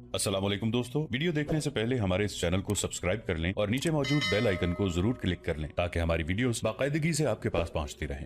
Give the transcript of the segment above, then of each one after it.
अस्सलाम वालेकुम दोस्तों, वीडियो देखने से पहले हमारे इस चैनल को सब्सक्राइब कर लें और नीचे मौजूद बेल आइकन को जरूर क्लिक कर लें ताकि हमारी वीडियोस बाकायदगी से आपके पास पहुंचती रहें।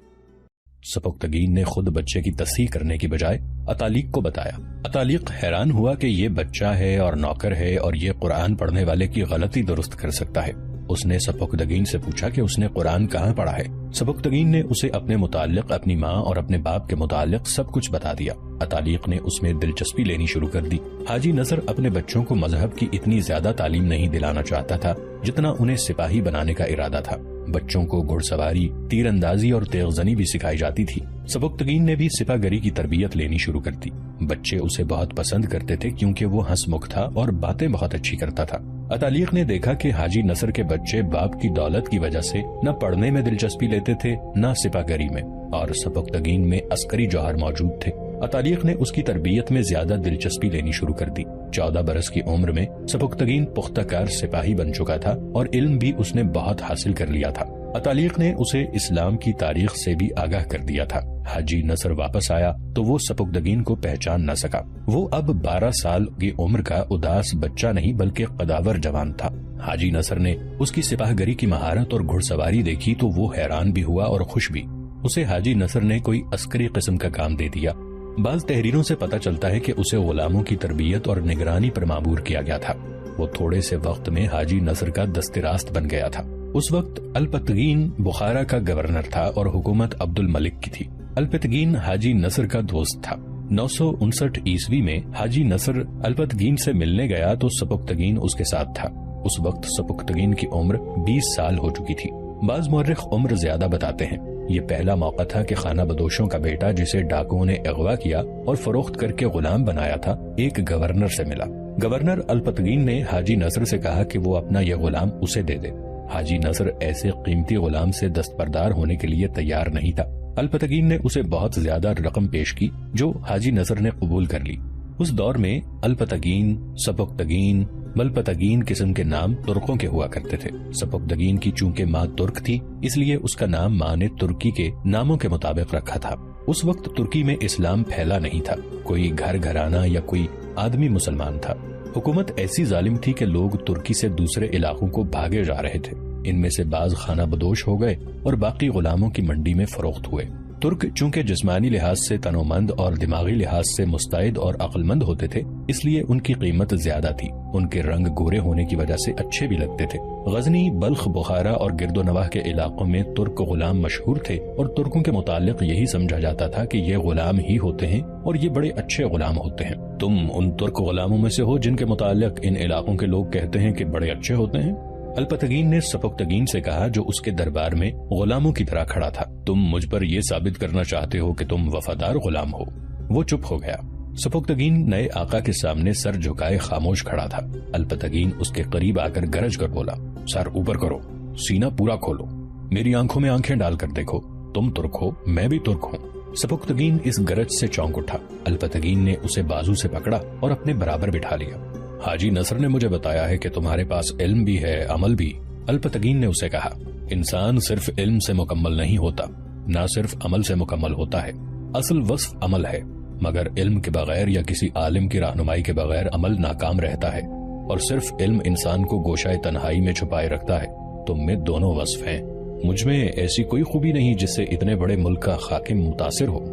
सपुख्तगीन ने खुद बच्चे की तस्हीह करने की बजाय अतालिक को बताया। अतालिक हैरान हुआ कि ये बच्चा है और नौकर है और ये कुरान पढ़ने वाले की गलती दुरुस्त कर सकता है। उसने सपुख्तगीन से पूछा कि उसने कुरान कहाँ पढ़ा है। सपुख्तगीन ने उसे अपने मुताल्लिक, अपनी माँ और अपने बाप के मुताल्लिक सब कुछ बता दिया। अतालिक ने उसमें दिलचस्पी लेनी शुरू कर दी। हाजी नसर अपने बच्चों को मजहब की इतनी ज्यादा तालीम नहीं दिलाना चाहता था जितना उन्हें सिपाही बनाने का इरादा था। बच्चों को घुड़सवारी, तीरंदाजी और तेगजनी भी सिखाई जाती थी। सपुख्तगीन ने भी सिपागरी की तरबियत लेनी शुरू कर दी। बच्चे उसे बहुत पसंद करते थे क्योंकि वो हंसमुख था और बातें बहुत अच्छी करता था। अतालिक ने देखा कि हाजी नसर के बच्चे बाप की दौलत की वजह से न पढ़ने में दिलचस्पी लेते थे न सिपागरी में, और सपुख्तगीन में अस्करी जौहर मौजूद थे। अतालिक ने उसकी तरबियत में ज्यादा दिलचस्पी लेनी शुरू कर दी। 14 बरस की उम्र में सपुख्तगीन पुख्ताकार सिपाही बन चुका था और इल्म भी उसने बहुत हासिल कर लिया था। अतालिक ने उसे इस्लाम की तारीख से भी आगाह कर दिया था। हाजी नसर वापस आया तो वो सपुख्तगीन को पहचान न सका। वो अब 12 साल की उम्र का उदास बच्चा नहीं बल्कि कदावर जवान था। हाजी नसर ने उसकी सिपाहगरी की महारत और घुड़सवारी देखी तो वो हैरान भी हुआ और खुश भी। उसे हाजी नसर ने कोई अस्करी किस्म का काम दे दिया। बाज़ तहरीरों से पता चलता है कि उसे गुलामों की तरबियत और निगरानी पर मामूर किया गया था। वो थोड़े से वक्त में हाजी नसर का दस्तरास्त बन गया था। उस वक्त अल्पतगीन बुखारा का गवर्नर था और हुकूमत अब्दुल मलिक की थी। अल्पतगीन हाजी नसर का दोस्त था। 959 ईस्वी में हाजी नसर अल्पतगीन से मिलने गया तो सपुख्तगीन उसके साथ था। उस वक्त सपुख्तगीन की उम्र 20 साल हो चुकी थी। बाज़ मौर्रिख उम्र ज्यादा बताते हैं। ये पहला मौका था कि खाना बदोशों का बेटा, जिसे डाकुओं ने अगवा किया और फरोख्त करके गुलाम बनाया था, एक गवर्नर से मिला। गवर्नर अल्पतगीन ने हाजी नसर से कहा कि वो अपना यह गुलाम उसे दे दे। हाजी नसर ऐसे कीमती गुलाम से दस्तबरदार होने के लिए तैयार नहीं था। अल्पतगीन ने उसे बहुत ज्यादा रकम पेश की जो हाजी नसर ने कबूल कर ली। उस दौर में अल्पतगीन, सपुख्तगीन, मलपतगीन किस्म के नाम तुर्कों के हुआ करते थे। सपुख्तगीन की चूंकि माँ तुर्क थी इसलिए उसका नाम माँ ने तुर्की के नामों के मुताबिक रखा था। उस वक्त तुर्की में इस्लाम फैला नहीं था। कोई घर घराना या कोई आदमी मुसलमान था। हुकूमत ऐसी जालिम थी कि लोग तुर्की से दूसरे इलाकों को भागे जा रहे थे। इनमें से बाज खाना बदोश हो गए और बाकी गुलामों की मंडी में फरोख्त हुए। तुर्क चूंकि जिस्मानी लिहाज से तनोमंद और दिमागी लिहाज से मुस्तैद और अक्लमंद होते थे इसलिए उनकी कीमत ज्यादा थी। उनके रंग गोरे होने की वजह से अच्छे भी लगते थे। गजनी, बल्ख, बुखारा और गिरदोनवाह के इलाकों में तुर्क गुलाम मशहूर थे और तुर्कों के मुतालिक यही समझा जाता था कि ये गुलाम ही होते हैं और ये बड़े अच्छे गुलाम होते हैं। तुम उन तुर्क गुलामों में से हो जिनके मुतालिक इन इलाकों के लोग कहते हैं कि बड़े अच्छे होते हैं? अल्पतगीन ने सपुख्तगीन से कहा जो उसके दरबार में गुलामों की तरह खड़ा था। तुम मुझ पर यह साबित करना चाहते हो कि तुम वफादार गुलाम हो? वो चुप हो गया। सपुख्तगीन नए आका के सामने सर झुकाए खामोश खड़ा था। अल्पतगीन उसके करीब आकर गरज कर बोला, सर ऊपर करो, सीना पूरा खोलो, मेरी आंखों में आंखें डालकर देखो। तुम तुर्क हो, मैं भी तुर्क हूँ। सपुख्तगीन इस गरज से चौंक उठा। अल्पतगीन ने उसे बाजू से पकड़ा और अपने बराबर बिठा लिया। हाजी नसर ने मुझे बताया है कि तुम्हारे पास इल्म भी है, अमल भी। अल्पतगीन ने उसे कहा, इंसान सिर्फ इल्म से मुकम्मल नहीं होता, न सिर्फ अमल से मुकम्मल होता है। असल वस्फ अमल है, मगर इल्म के बगैर या किसी आलिम की रहनुमाई के बगैर अमल नाकाम रहता है और सिर्फ इल्म इंसान को गोशाए तन्हाई में छुपाए रखता है। तुम में दोनों वस्फ हैं। मुझ में ऐसी कोई खूबी नहीं जिससे इतने बड़े मुल्क का हाकिम मुतासिर हो।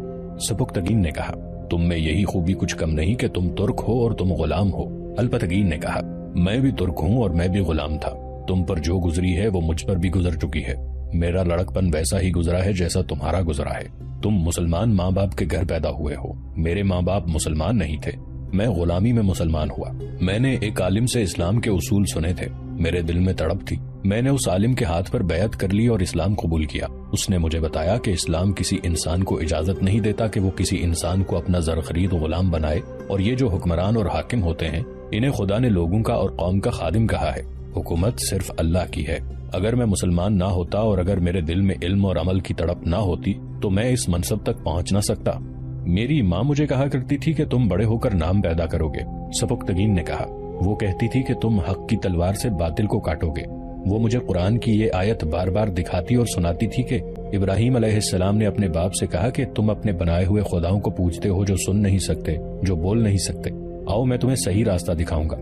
सपुख्तगीन ने कहा, तुम में यही खूबी कुछ कम नहीं कि तुम तुर्क हो और तुम गुलाम हो। अल्पतगीन ने कहा, मैं भी तुर्क हूँ और मैं भी गुलाम था। तुम पर जो गुजरी है वो मुझ पर भी गुजर चुकी है। मेरा लड़कपन वैसा ही गुजरा है जैसा तुम्हारा गुजरा है। तुम मुसलमान माँ बाप के घर पैदा हुए हो। मेरे माँ बाप मुसलमान नहीं थे। मैं गुलामी में मुसलमान हुआ। मैंने एक आलिम से इस्लाम के उसूल सुने थे। मेरे दिल में तड़प थी। मैंने उस आलिम के हाथ पर बैत कर ली और इस्लाम कबूल किया। उसने मुझे बताया कि इस्लाम किसी इंसान को इजाजत नहीं देता कि वो किसी इंसान को अपना जर खरीद गुलाम बनाए, और ये जो हुक्मरान और हाकिम होते हैं इन्हें खुदा ने लोगों का और कौम का खादिम कहा है। हुकूमत सिर्फ अल्लाह की है। अगर मैं मुसलमान ना होता और अगर मेरे दिल में इल्म और अमल की तड़प ना होती तो मैं इस मनसब तक पहुंच ना सकता। मेरी माँ मुझे कहा करती थी कि तुम बड़े होकर नाम पैदा करोगे। सपुख्तगीन ने कहा, वो कहती थी कि तुम हक की तलवार से बातिल को काटोगे। वो मुझे कुरान की ये आयत बार बार दिखाती और सुनाती थी कि इब्राहिम अलैहिस्सलाम ने अपने बाप से कहा कि तुम अपने बनाए हुए खुदाओं को पूजते हो जो सुन नहीं सकते, जो बोल नहीं सकते, آؤ میں تمہیں صحیح راستہ دکھاؤں گا۔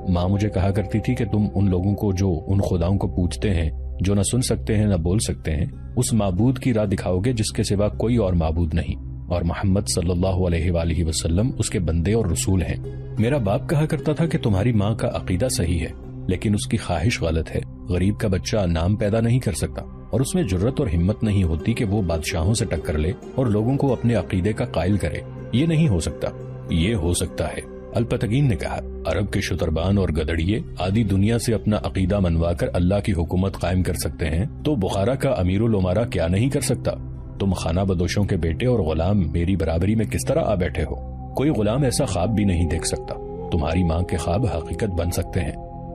ماں مجھے کہا کرتی تھی کہ تم ان لوگوں کو جو ان خداؤں کو پوجتے ہیں، جو نہ سن سکتے ہیں نہ بول سکتے ہیں، اس معبود کی راہ دکھاؤ گے جس کے سوا کوئی اور معبود نہیں، اور محمد صلی اللہ علیہ وآلہ وسلم اس کے بندے اور رسول ہیں۔ میرا باپ کہا کرتا تھا کہ تمہاری ماں کا عقیدہ صحیح ہے، لیکن اس کی خواہش غلط ہے۔ غریب کا بچہ نام پیدا نہیں کر سکتا، اور اس میں جرت اور ہمت نہیں ہوتی کہ وہ بادشاہوں سے ٹکر لے اور لوگوں کو اپنے عقیدے کا قائل کرے۔ یہ نہیں ہو سکتا۔ یہ ہو سکتا ہے، الپتگین نے کہا۔ عرب کے شتربان اور گدڑیے آدھی دنیا سے اپنا عقیدہ منوا کر اللہ کی حکومت قائم کر سکتے ہیں، تو بخارا کا امیر الامارا کیا نہیں کر سکتا؟ تم خانہ بدوشوں کے بیٹے اور غلام میری برابری میں کس طرح آ بیٹھے ہو؟ کوئی غلام ایسا خواب بھی نہیں دیکھ سکتا۔ تمہاری ماں کے خواب حقیقت بن سکتے ہیں۔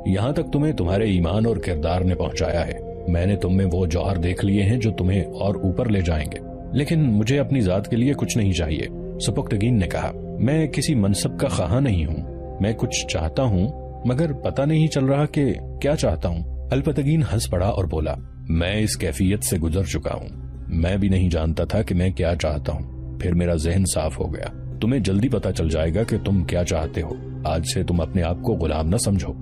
یہاں تک تمہیں تمہارے ایمان اور کردار نے پہنچایا ہے۔ میں نے تم میں وہ جوہر دیکھ لیے ہیں جو تمہیں اور اوپر لے جائیں گے، لیکن مجھے اپنی ذات کے لیے کچھ نہیں چاہیے۔ سپکتگین نے کہا، میں کسی منصب کا خواہاں نہیں ہوں، میں کچھ چاہتا ہوں مگر پتہ نہیں چل رہا کہ کیا چاہتا ہوں۔ الپتگین ہنس پڑا اور بولا، میں اس کیفیت سے گزر چکا ہوں، میں بھی نہیں جانتا تھا کہ میں کیا چاہتا ہوں، پھر میرا ذہن صاف ہو گیا۔ تمہیں جلدی پتہ چل جائے گا کہ تم کیا چاہتے ہو، آج سے تم اپنے آپ کو غلام نہ سمجھو۔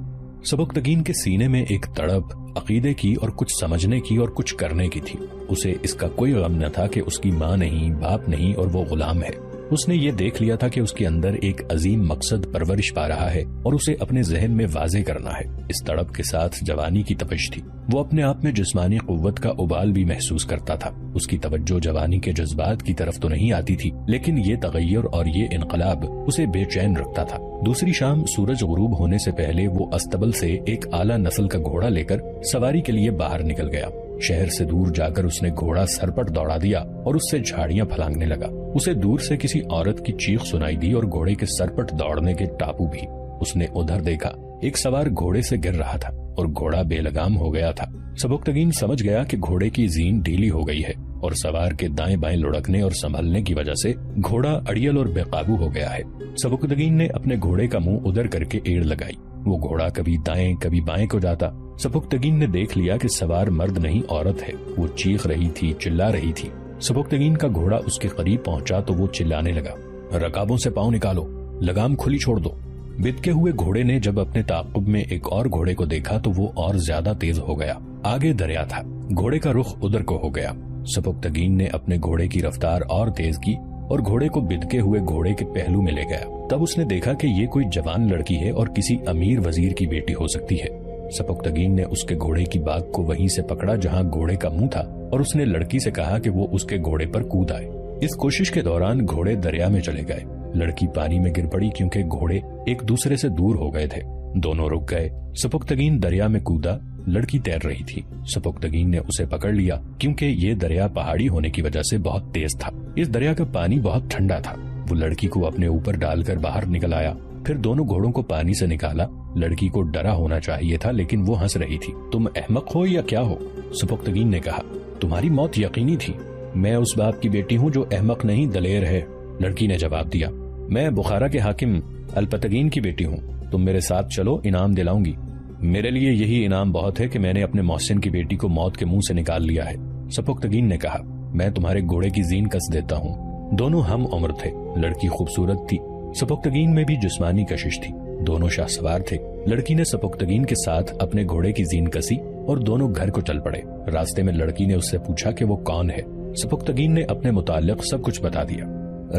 سبکتگین کے سینے میں ایک تڑپ عقیدے کی اور کچھ سمجھنے کی اور کچھ کرنے کی تھی۔ اسے اس کا کوئی غم نہ تھا کہ اس کی ماں نہیں، باپ نہیں اور وہ غلام ہے۔ اس نے یہ دیکھ لیا تھا کہ اس کے اندر ایک عظیم مقصد پرورش پا رہا ہے اور اسے اپنے ذہن میں واضح کرنا ہے۔ اس تڑپ کے ساتھ جوانی کی تپش تھی۔ وہ اپنے آپ میں جسمانی قوت کا ابال بھی محسوس کرتا تھا۔ اس کی توجہ جوانی کے جذبات کی طرف تو نہیں آتی تھی، لیکن یہ تغیر اور یہ انقلاب اسے بے چین رکھتا تھا۔ دوسری شام سورج غروب ہونے سے پہلے وہ استبل سے ایک اعلیٰ نسل کا گھوڑا لے کر سواری کے لیے باہر نکل گیا۔ شہر سے دور جا کر اس نے گھوڑا سرپٹ دوڑا دیا اور اس سے جھاڑیاں پھلانگنے لگا۔ اسے دور سے کسی عورت کی چیخ سنائی دی اور گھوڑے کے سرپٹ دوڑنے کے ٹاپو بھی۔ اس نے ادھر دیکھا، ایک سوار گھوڑے سے گر رہا تھا اور گھوڑا بے لگام ہو گیا تھا۔ سبکتگین سمجھ گیا کہ گھوڑے کی زین ڈھیلی ہو گئی ہے اور سوار کے دائیں بائیں لڑکنے اور سنبھلنے کی وجہ سے گھوڑا اڑیل اور بے قابو ہو گیا ہے۔ سبکتگین نے اپنے گھوڑے کا منہ ادھر کر کے ایڑ لگائی۔ وہ گھوڑا کبھی دائیں کبھی بائیں کو جاتا۔ سبکتگین نے دیکھ لیا کہ سوار مرد نہیں عورت ہے۔ وہ چیخ رہی تھی، چلا رہی تھی۔ سبکتگین کا گھوڑا اس کے قریب پہنچا تو وہ چلانے لگا، رکابوں سے پاؤں نکالو، لگام کھلی چھوڑ دو۔ بتکے ہوئے گھوڑے نے جب اپنے تعاقب میں ایک اور گھوڑے کو دیکھا تو وہ اور زیادہ تیز ہو گیا۔ آگے دریا تھا، گھوڑے کا رخ ادھر کو ہو گیا۔ سبکتگین نے اپنے گھوڑے کی رفتار اور تیز کی اور گھوڑے کو بتکے ہوئے گھوڑے کے پہلو میں لے گیا۔ تب اس نے دیکھا کہ یہ کوئی جوان لڑکی ہے اور کسی امیر وزیر کی بیٹی ہو سکتی ہے۔ سبکتگین نے اس کے گھوڑے کی باگ کو وہیں سے پکڑا جہاں گھوڑے کا منہ تھا اور اس نے لڑکی سے کہا کہ وہ اس کے گھوڑے پر کود آئے۔ اس کوشش کے دوران گھوڑے دریا میں چلے گئے۔ لڑکی پانی میں گر پڑی کیونکہ گھوڑے ایک دوسرے سے دور ہو گئے تھے۔ دونوں رک گئے۔ سبکتگین دریا میں کودا، لڑکی تیر رہی تھی۔ سبکتگین نے اسے پکڑ لیا کیونکہ یہ دریا پہاڑی ہونے کی وجہ سے بہت تیز تھا۔ اس دریا کا پانی بہت ٹھنڈا تھا۔ وہ لڑکی کو اپنے اوپر ڈال کر باہر نکل آیا، پھر دونوں گھوڑوں کو پانی سے نکالا۔ لڑکی کو ڈرا ہونا چاہیے تھا لیکن وہ ہنس رہی تھی۔ تم احمق ہو یا کیا ہو؟ سبکتگین نے کہا، تمہاری موت یقینی تھی۔ میں اس باپ کی بیٹی ہوں جو احمق نہیں دلیر ہے، لڑکی نے جواب دیا۔ میں بخارا کے حاکم الپتگین کی بیٹی ہوں، تم میرے ساتھ چلو، انعام دلاؤں گی۔ میرے لیے یہی انعام بہت ہے کہ میں نے اپنے محسن کی بیٹی کو موت کے منہ سے نکال لیا ہے۔ سبکتگین نے کہا، میں تمہارے گھوڑے کی زین کس دیتا ہوں۔ دونوں ہم عمر تھے۔ لڑکی خوبصورت تھی، سبکتگین میں بھی جسمانی کشش تھی۔ دونوں شاہ سوار تھے۔ لڑکی نے سبکتگین کے ساتھ اپنے گھوڑے کی زین کسی اور دونوں گھر کو چل پڑے۔ راستے میں لڑکی نے اس سے پوچھا کہ وہ کون ہے۔ سبکتگین نے اپنے متعلق سب کچھ بتا دیا۔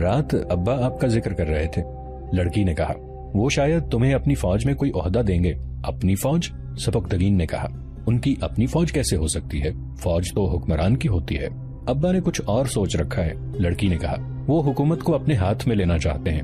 رات ابا آپ کا ذکر کر رہے تھے، لڑکی نے کہا۔ وہ شاید تمہیں اپنی فوج میں کوئی عہدہ دیں گے۔ اپنی فوج؟ سبکتگین نے کہا۔ ان کی اپنی فوج کیسے ہو سکتی ہے؟ فوج تو حکمران کی ہوتی ہے۔ ابا نے کچھ اور سوچ رکھا ہے، لڑکی نے کہا۔ وہ حکومت کو اپنے ہاتھ میں لینا چاہتے ہیں،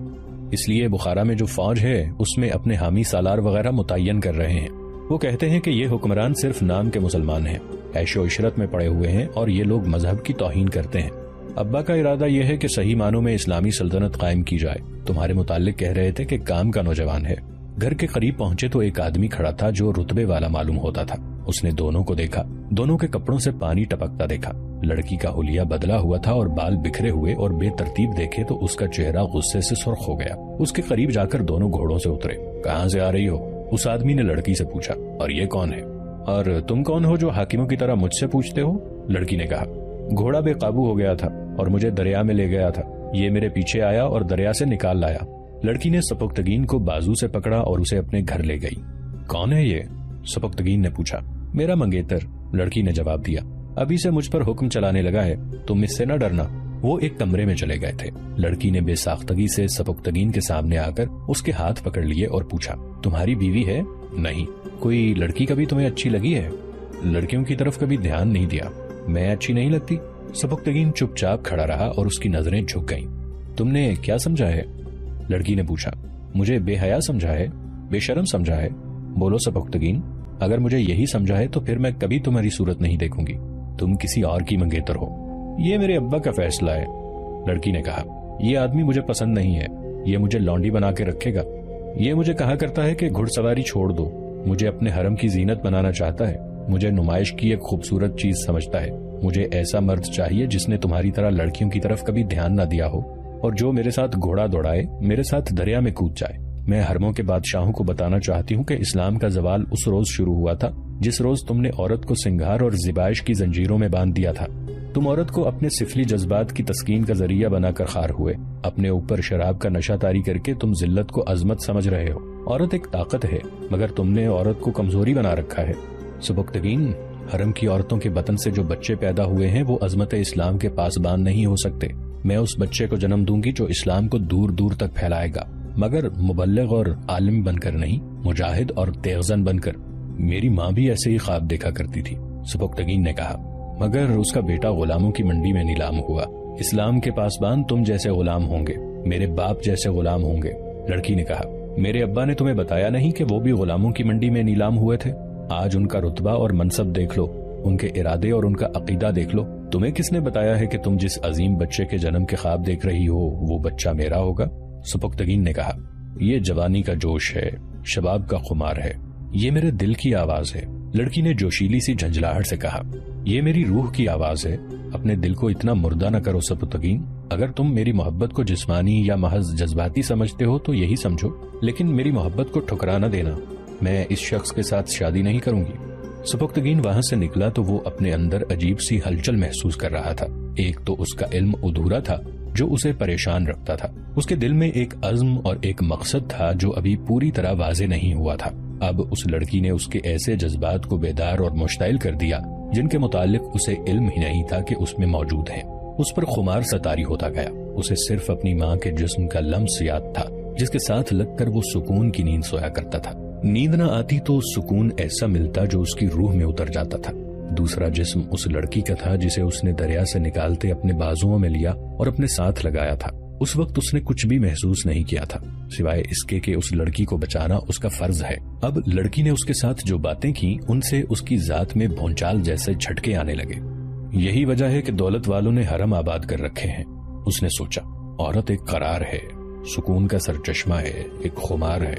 اس لیے بخارا میں جو فوج ہے اس میں اپنے حامی سالار وغیرہ متعین کر رہے ہیں۔ وہ کہتے ہیں کہ یہ حکمران صرف نام کے مسلمان ہیں، عیش و عشرت میں پڑے ہوئے ہیں اور یہ لوگ مذہب کی توہین کرتے ہیں۔ ابا کا ارادہ یہ ہے کہ صحیح معنوں میں اسلامی سلطنت قائم کی جائے۔ تمہارے متعلق کہہ رہے تھے کہ کام کا نوجوان ہے۔ گھر کے قریب پہنچے تو ایک آدمی کھڑا تھا جو رتبے والا معلوم ہوتا تھا۔ اس نے دونوں کو دیکھا، دونوں کے کپڑوں سے پانی ٹپکتا دیکھا۔ لڑکی کا حلیہ بدلا ہوا تھا اور بال بکھرے ہوئے اور بے ترتیب دیکھے تو اس کا چہرہ غصے سے سرخ ہو گیا۔ اس کے قریب جا کر دونوں گھوڑوں سے اترے۔ کہاں سے آ رہی ہو؟ اس آدمی نے لڑکی سے پوچھا۔ اور یہ کون ہے؟ اور تم کون ہو جو حاکموں کی طرح مجھ سے پوچھتے ہو؟ لڑکی نے کہا۔ گھوڑا بے قابو ہو گیا تھا اور مجھے دریا میں لے گیا تھا۔ یہ میرے پیچھے آیا اور دریا سے نکال لایا۔ लड़की ने सपुख्तगीन को बाजू से पकड़ा और उसे अपने घर ले गई। कौन है ये? सपुख्तगीन ने पूछा। मेरा मंगेतर, लड़की ने जवाब दिया। अभी से मुझ पर हुक्म चलाने लगा है, तुम इससे न डरना। वो एक कमरे में चले गए थे। लड़की ने बेसाख्तगी से सपुख्तगीन के सामने आकर उसके हाथ पकड़ लिए और पूछा, तुम्हारी बीवी है? नहीं। कोई लड़की कभी तुम्हें अच्छी लगी है? लड़कियों की तरफ कभी ध्यान नहीं दिया। मैं अच्छी नहीं लगती? सपुख्तगीन चुपचाप खड़ा रहा और उसकी नजरें झुक गईं। तुमने क्या समझा है? लड़की ने पूछा। मुझे बेहया समझा है, बेशर्म समझा है? बोलो सपुख्तगीन, अगर मुझे यही समझा है तो फिर मैं कभी तुम्हारी सूरत नहीं देखूंगी। तुम किसी और की मंगेतर हो। ये मेरे अब्बा का फैसला है, लड़की ने कहा। ये आदमी मुझे पसंद नहीं है, ये मुझे लौंडी बना के रखेगा। ये मुझे कहा करता है कि घुड़सवारी छोड़ दो, मुझे अपने हरम की जीनत बनाना चाहता है, मुझे नुमाइश की एक खूबसूरत चीज समझता है। मुझे ऐसा मर्द चाहिए जिसने तुम्हारी तरह लड़कियों की तरफ कभी ध्यान न दिया हो और जो मेरे साथ घोड़ा दौड़ाए, मेरे साथ दरिया में कूद जाए। मैं हरमों के बादशाहों को बताना चाहती हूँ कि इस्लाम का जवाल उस रोज शुरू हुआ था जिस रोज तुमने औरत को सिंगार और ज़िबाइश की जंजीरों में बांध दिया था। तुम औरत को अपने सिफली जज्बात की तस्कीन का जरिया बनाकर खार हुए। अपने ऊपर शराब का नशा तारी करके तुम जिल्लत को अजमत समझ रहे हो। औरत एक ताकत है, मगर तुमने औरत को कमजोरी बना रखा है। सपुख्तगीन, हरम की औरतों के बतन से जो बच्चे पैदा हुए हैं वो अजमत इस्लाम के पासबान नहीं हो सकते। मैं उस बच्चे को जन्म दूंगी जो इस्लाम को दूर दूर तक फैलाएगा, मगर मुबल्लिग और आलिम बनकर नहीं, मुजाहिद और तेगजन बनकर। मेरी माँ भी ऐसे ही ख्वाब देखा करती थी, सपुख्तगीन ने कहा, मगर उसका बेटा गुलामों की मंडी में नीलाम हुआ। इस्लाम के पासबान तुम जैसे गुलाम होंगे, मेरे बाप जैसे गुलाम होंगे, लड़की ने कहा। मेरे अब्बा ने तुम्हें बताया नहीं कि वो भी गुलामों की मंडी में नीलाम हुए थे? आज उनका रुतबा और मनसब देख लो, उनके इरादे और उनका अकीदा देख लो। तुम्हें किसने बताया है कि तुम जिस अजीम बच्चे के जन्म के ख्वाब देख रही हो वो बच्चा मेरा होगा? सपुख्तगीन ने कहा, ये जवानी का जोश है, शबाब का खुमार है, ये मेरे दिल की आवाज है। लड़की ने जोशीली सी झंझलाहट से कहा, ये मेरी रूह की आवाज है। अपने दिल को इतना मुर्दा न करो सपुख्तगीन। अगर तुम मेरी मोहब्बत को जिस्मानी या महज जज्बाती समझते हो तो यही समझो, लेकिन मेरी मोहब्बत को ठुकरा न देना। मैं इस शख्स के साथ शादी नहीं करूंगी। सपुख्तगीन वहां से निकला तो वो अपने अंदर अजीब सी हलचल महसूस कर रहा था। एक तो उसका इल्म अधूरा था जो उसे परेशान रखता था। उसके दिल में एक अज़्म और एक मकसद था जो अभी पूरी तरह वाज़े नहीं हुआ था। अब उस लड़की ने उसके ऐसे जज्बात को बेदार और मुश्ताइल कर दिया जिनके मुतालिक उसे इल्म ही नहीं था कि उसमें मौजूद है। उस पर खुमार सतारी होता गया। उसे सिर्फ अपनी माँ के जिस्म का लम्स याद था जिसके साथ लगकर वो सुकून की नींद सोया करता था। नींद न आती तो सुकून ऐसा मिलता जो उसकी रूह में उतर जाता था। दूसरा जिस्म उस लड़की का था जिसे उसने दरिया से निकालते अपने बाजुओं में लिया और अपने साथ लगाया था। उस वक्त उसने कुछ भी महसूस नहीं किया था सिवाय इसके कि उस लड़की को बचाना उसका फर्ज है। अब लड़की ने उसके साथ जो बातें की उनसे उसकी जात में भौंचाल जैसे झटके आने लगे। यही वजह है कि दौलत वालों ने हरम आबाद कर रखे हैं, उसने सोचा। औरत एक करार है, सुकून का सरचश्मा है, एक खुमार है।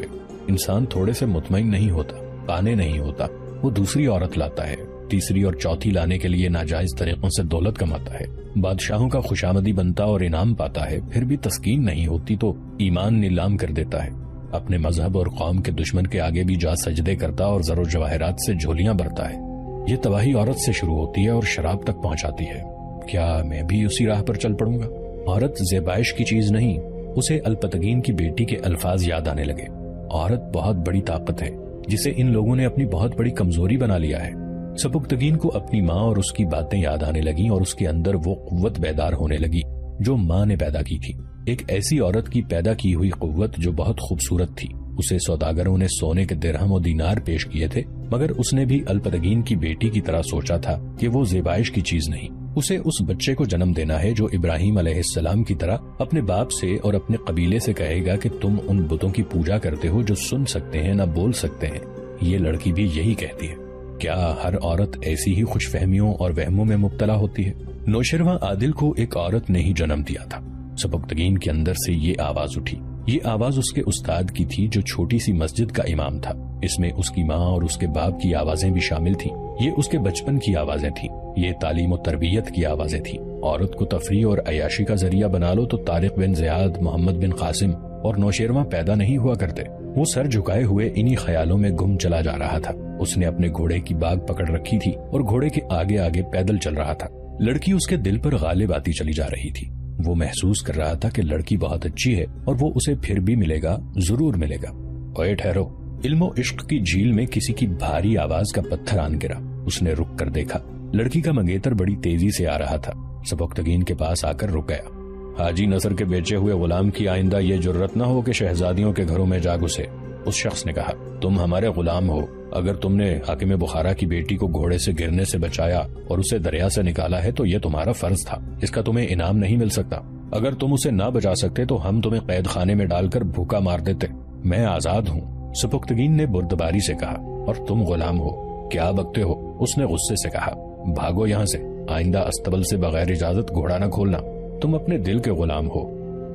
इंसान थोड़े से मुतमईन नहीं होता, पाने नहीं होता, वो दूसरी औरत लाता है, तीसरी और चौथी लाने के लिए नाजायज तरीकों से दौलत कमाता है, बादशाहों का खुशामदी बनता और इनाम पाता है, फिर भी तस्कीन नहीं होती तो ईमान नीलाम कर देता है। अपने मजहब और कौम के दुश्मन के आगे भी जा सजदे करता और जरो जवाहरात से झोलियां भरता है। ये तबाही औरत से शुरू होती है और शराब तक पहुंचाती है। क्या मैं भी उसी राह पर चल पड़ूंगा? औरत ज़ेबाइश की चीज नहीं। उसे अलपतगीन की बेटी के अल्फाज याद आने लगे। औरत बहुत बड़ी ताकत है जिसे इन लोगों ने अपनी बहुत बड़ी कमजोरी बना लिया है। सपुख्तगीन को अपनी माँ और उसकी बातें याद आने लगी और उसके अंदर वो कुव्वत बेदार होने लगी जो माँ ने पैदा की थी। एक ऐसी औरत की पैदा की हुई कुव्वत जो बहुत खूबसूरत थी। उसे सौदागरों ने सोने के दिरहम और दीनार पेश किए थे, मगर उसने भी अलपतगीन की बेटी की तरह सोचा था कि वो ज़ेबाइश की चीज नहीं। उसे उस बच्चे को जन्म देना है जो इब्राहिम अलैहिस्सलाम की तरह अपने बाप से और अपने कबीले से कहेगा कि तुम उन बुतों की पूजा करते हो जो सुन सकते हैं न बोल सकते हैं। ये लड़की भी यही कहती है। क्या हर औरत ऐसी ही खुशफहमियों और वहमों में मुब्तला होती है? नौशरवा आदिल को एक औरत ने ही जन्म दिया था। सपुख्तगीन के अंदर से ये आवाज उठी। ये आवाज उसके उस्ताद की थी जो छोटी सी मस्जिद का इमाम था। इसमें उसकी माँ और उसके बाप की आवाजें भी शामिल थीं। ये उसके बचपन की आवाजें थीं। ये तालीम और तरबियत की आवाजें थीं। औरत को तफरी और अयाशी का जरिया बना लो तो तारिक बिन ज़ियाद, मोहम्मद बिन कासिम और नौशेरवा पैदा नहीं हुआ करते। वो सर झुकाए हुए इन्हीं ख्यालों में गुम चला जा रहा था। उसने अपने घोड़े की बाग पकड़ रखी थी और घोड़े के आगे आगे पैदल चल रहा था। लड़की उसके दिल पर गालिब आती चली जा रही थी। وہ محسوس کر رہا تھا کہ لڑکی بہت اچھی ہے اور وہ اسے پھر بھی ملے گا، ضرور ملے گا۔ اوئے ٹھہرو۔ علم و عشق کی جھیل میں کسی کی بھاری آواز کا پتھر آن گرا۔ اس نے رک کر دیکھا، لڑکی کا منگیتر بڑی تیزی سے آ رہا تھا۔ سبکتگین کے پاس آ کر رک گیا۔ حاجی نصر کے بیچے ہوئے غلام کی آئندہ یہ جرت نہ ہو کہ شہزادیوں کے گھروں میں جا گھسے۔ اس شخص نے کہا، تم ہمارے غلام ہو، اگر تم نے حاکم بخارا کی بیٹی کو گھوڑے سے گرنے سے بچایا اور اسے دریا سے نکالا ہے تو یہ تمہارا فرض تھا، اس کا تمہیں انعام نہیں مل سکتا۔ اگر تم اسے نہ بچا سکتے تو ہم تمہیں قید خانے میں ڈال کر بھوکا مار دیتے۔ میں آزاد ہوں، سبکتگین نے بردباری سے کہا، اور تم غلام ہو، کیا بکتے ہو؟ اس نے غصے سے کہا، بھاگو یہاں سے، آئندہ استبل سے بغیر اجازت گھوڑا نہ کھولنا، تم اپنے دل کے غلام ہو،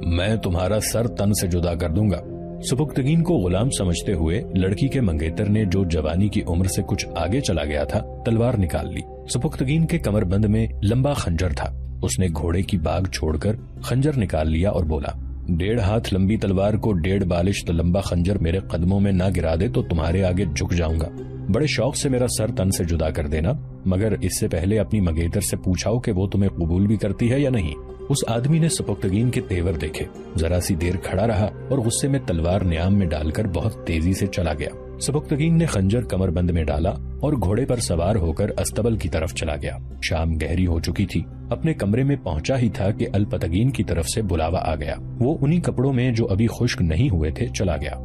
میں تمہارا سر تن سے جدا کر دوں گا۔ سبکتگین کو غلام سمجھتے ہوئے لڑکی کے منگیتر نے، جو جوانی کی عمر سے کچھ آگے چلا گیا تھا، تلوار نکال لی۔ سبکتگین کے کمر بند میں لمبا خنجر تھا۔ اس نے گھوڑے کی باگ چھوڑ کر خنجر نکال لیا اور بولا، 1.5 ہاتھ لمبی تلوار کو 1.5 بالشت لمبا خنجر میرے قدموں میں نہ گرا دے تو تمہارے آگے جھک جاؤں گا۔ بڑے شوق سے میرا سر تن سے جدا کر دینا، مگر اس سے پہلے اپنی منگیتر سے پوچھاؤ کہ وہ تمہیں قبول بھی کرتی ہے یا نہیں۔ اس آدمی نے سبکتگین کے تیور دیکھے، ذرا سی دیر کھڑا رہا اور غصے میں تلوار نیام میں ڈال کر بہت تیزی سے چلا گیا۔ سبکتگین نے خنجر کمر بند میں ڈالا اور گھوڑے پر سوار ہو کر استبل کی طرف چلا گیا۔ شام گہری ہو چکی تھی۔ اپنے کمرے میں پہنچا ہی تھا کہ الپتگین کی طرف سے بلاوا آ گیا۔ وہ انہی کپڑوں میں جو ابھی خشک نہیں ہوئے تھے چلا گیا۔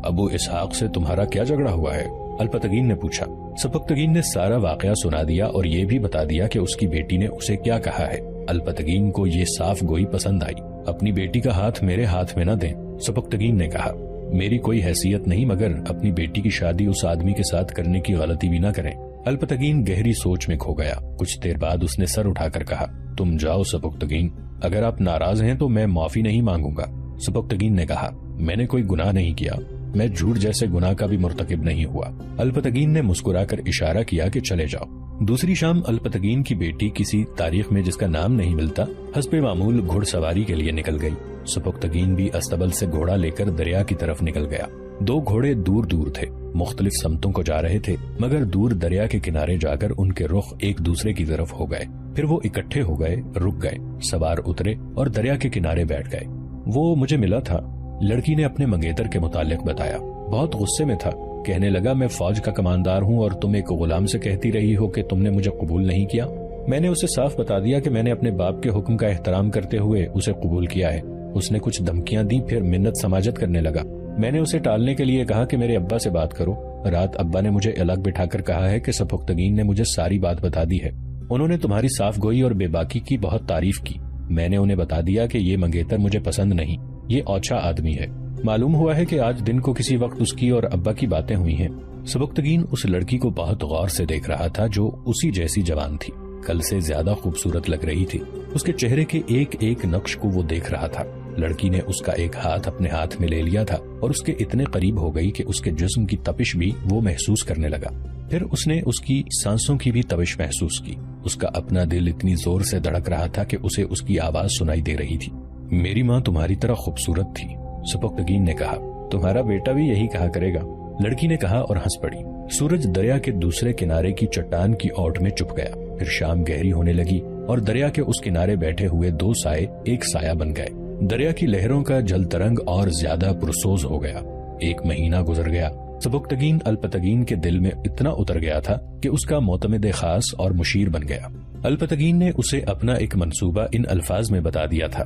ابو اسحاق سے تمہارا کیا جھگڑا ہوا ہے؟ الپتگین نے پوچھا۔ سبکتگین نے سارا واقعہ سنا دیا اور یہ بھی بتا دیا کہ اس کی بیٹی نے اسے کیا کہا ہے۔ الپتگین کو یہ صاف گوئی پسند آئی۔ اپنی بیٹی کا ہاتھ میرے ہاتھ میں نہ دیں، سبکتگین نے کہا۔ میری کوئی حیثیت نہیں، مگر اپنی بیٹی کی شادی اس آدمی کے ساتھ کرنے کی غلطی بھی نہ کریں۔ الپتگین گہری سوچ میں کھو گیا۔ کچھ دیر بعد اس نے سر اٹھا کر کہا، تم جاؤ سبکتگین، اگر آپ ناراض ہیں تو میں معافی نہیں مانگوں گا۔ سبکتگین نے کہا، میں نے کوئی گناہ نہیں کیا، میں جھوٹ جیسے گناہ کا بھی مرتکب نہیں ہوا۔ الپتگین نے مسکرا کر اشارہ کیا کہ چلے جاؤ۔ دوسری شام الپتگین کی بیٹی کسی تاریخ میں جس کا نام نہیں ملتا حسب معمول گھڑ سواری کے لیے نکل گئی۔ سبکتگین بھی استبل سے گھوڑا لے کر دریا کی طرف نکل گیا۔ 2 گھوڑے دور دور تھے، مختلف سمتوں کو جا رہے تھے، مگر دور دریا کے کنارے جا کر ان کے رخ ایک دوسرے کی طرف ہو گئے۔ پھر وہ اکٹھے ہو گئے، رک گئے، سوار اترے اور دریا کے کنارے بیٹھ گئے۔ وہ مجھے ملا تھا، لڑکی نے اپنے منگیتر کے متعلق بتایا۔ بہت غصے میں تھا، کہنے لگا، میں فوج کا کماندار ہوں اور تم ایک غلام سے کہتی رہی ہو کہ تم نے مجھے قبول نہیں کیا۔ میں نے اسے صاف بتا دیا کہ میں نے اپنے باپ کے حکم کا احترام کرتے ہوئے اسے قبول کیا ہے۔ اس نے کچھ دھمکیاں دی، پھر منت سماجت کرنے لگا۔ میں نے اسے ٹالنے کے لیے کہا کہ میرے ابا سے بات کرو۔ رات ابا نے مجھے الگ بٹھا کر کہا ہے کہ سبکتگین نے مجھے ساری بات بتا دی ہے۔ انہوں نے تمہاری صاف گوئی اور بے باکی کی بہت تعریف کی۔ میں نے انہیں بتا دیا کہ یہ منگیتر مجھے پسند نہیں، یہ اوچھا آدمی ہے۔ معلوم ہوا ہے کہ آج دن کو کسی وقت اس کی اور ابا کی باتیں ہوئی ہیں۔ سبکتگین اس لڑکی کو بہت غور سے دیکھ رہا تھا جو اسی جیسی جوان تھی، کل سے زیادہ خوبصورت لگ رہی تھی۔ اس کے چہرے کے ایک ایک نقش کو وہ دیکھ رہا تھا۔ لڑکی نے اس کا ایک ہاتھ اپنے ہاتھ میں لے لیا تھا اور اس کے اتنے قریب ہو گئی کہ اس کے جسم کی تپش بھی وہ محسوس کرنے لگا۔ پھر اس نے اس کی سانسوں کی بھی تپش محسوس کی۔ اس کا اپنا دل اتنی زور سے دھڑک رہا تھا کہ اسے اس کی آواز سنائی دے رہی تھی۔ میری ماں تمہاری طرح خوبصورت تھی، سبکتگین نے کہا۔ تمہارا بیٹا بھی یہی کہا کرے گا، لڑکی نے کہا اور ہنس پڑی۔ سورج دریا کے دوسرے کنارے کی چٹان کی اوٹ میں چھپ گیا۔ پھر شام گہری ہونے لگی اور دریا کے اس کنارے بیٹھے ہوئے 2 سائے ایک سایہ بن گئے۔ دریا کی لہروں کا جل ترنگ اور زیادہ پرسوز ہو گیا۔ 1 مہینہ گزر گیا۔ سبکتگین الپتگین کے دل میں اتنا اتر گیا تھا کہ اس کا معتمد خاص اور مشیر بن گیا۔ الپتگین نے اسے اپنا ایک منصوبہ ان الفاظ میں بتا دیا تھا،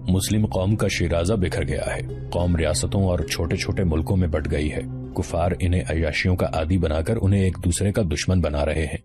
مسلم قوم کا شیرازہ بکھر گیا ہے، قوم ریاستوں اور چھوٹے چھوٹے ملکوں میں بٹ گئی ہے، کفار انہیں عیاشیوں کا عادی بنا کر انہیں ایک دوسرے کا دشمن بنا رہے ہیں۔